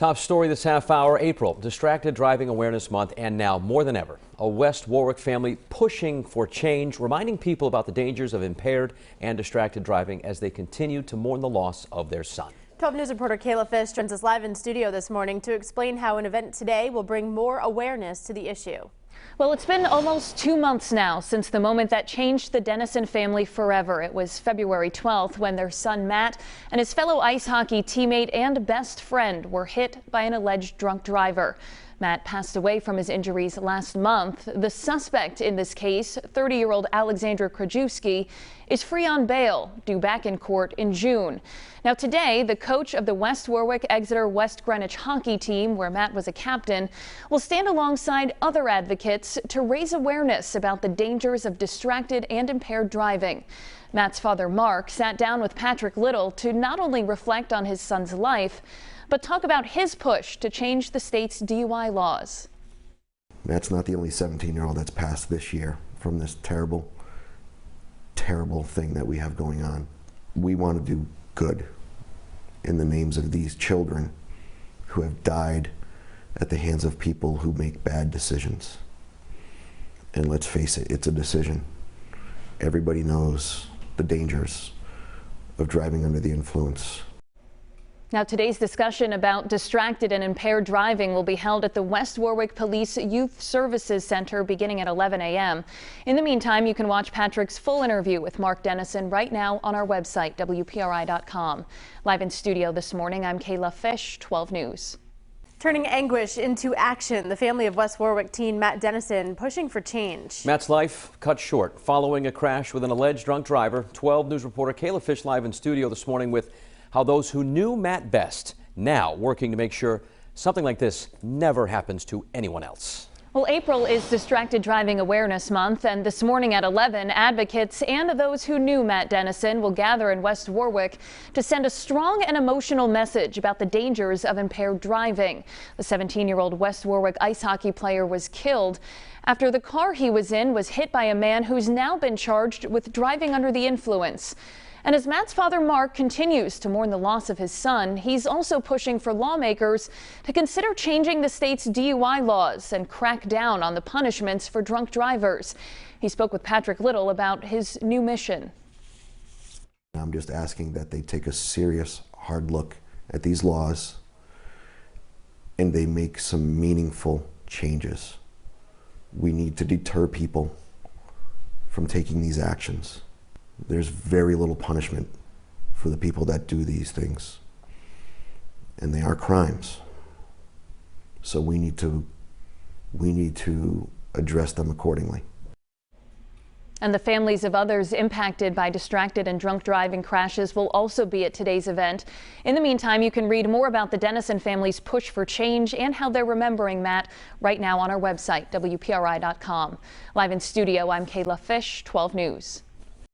Top story this half hour, April, Distracted Driving Awareness Month, and now more than ever, a West Warwick family pushing for change, reminding people about the dangers of impaired and distracted driving as they continue to mourn the loss of their son. 12 News reporter Kayla Fish joins us live in studio this morning to explain how an event today will bring more awareness to the issue. Well, it's been almost 2 months now since the moment that changed the Dennison family forever. It was February 12th when their son Matt and his fellow ice hockey teammate and best friend were hit by an alleged drunk driver. Matt passed away from his injuries last month. The suspect in this case, 30-year-old Alexandra Krajewski, is free on bail, due back in court in June. Now today, the coach of the West Warwick Exeter West Greenwich hockey team, where Matt was a captain, will stand alongside other advocates to raise awareness about the dangers of distracted and impaired driving. Matt's father, Mark, sat down with Patrick Little to not only reflect on his son's life, but talk about his push to change the state's DUI laws. Matt's not the only 17-year-old that's passed this year from this terrible, terrible thing that we have going on. We want to do good in the names of these children who have died at the hands of people who make bad decisions. And let's face it, it's a decision. Everybody knows the dangers of driving under the influence. Now, today's discussion about distracted and impaired driving will be held at the West Warwick Police Youth Services Center beginning at 11 a.m. In the meantime, you can watch Patrick's full interview with Matt Dennison right now on our website, WPRI.com. Live in studio this morning, I'm Kayla Fish, 12 News. Turning anguish into action, the family of West Warwick teen Matt Dennison pushing for change. Matt's life cut short following a crash with an alleged drunk driver. 12 News reporter Kayla Fish live in studio this morning with how those who knew Matt best now working to make sure something like this never happens to anyone else. Well, April is Distracted Driving Awareness Month, and this morning at 11, advocates and those who knew Matt Dennison will gather in West Warwick to send a strong and emotional message about the dangers of impaired driving. The 17-year-old West Warwick ice hockey player was killed after the car he was in was hit by a man who's now been charged with driving under the influence. And as Matt's father, Mark, continues to mourn the loss of his son, he's also pushing for lawmakers to consider changing the state's DUI laws and crack down on the punishments for drunk drivers. He spoke with Patrick Little about his new mission. I'm just asking that they take a serious, hard look at these laws and they make some meaningful changes. We need to deter people from taking these actions. There's very little punishment for the people that do these things, and they are crimes. So we need to address them accordingly. And the families of others impacted by distracted and drunk driving crashes will also be at today's event. In the meantime, you can read more about the Dennison family's push for change and how they're remembering Matt right now on our website, WPRI.com. Live in studio, I'm Kayla Fish, 12 News.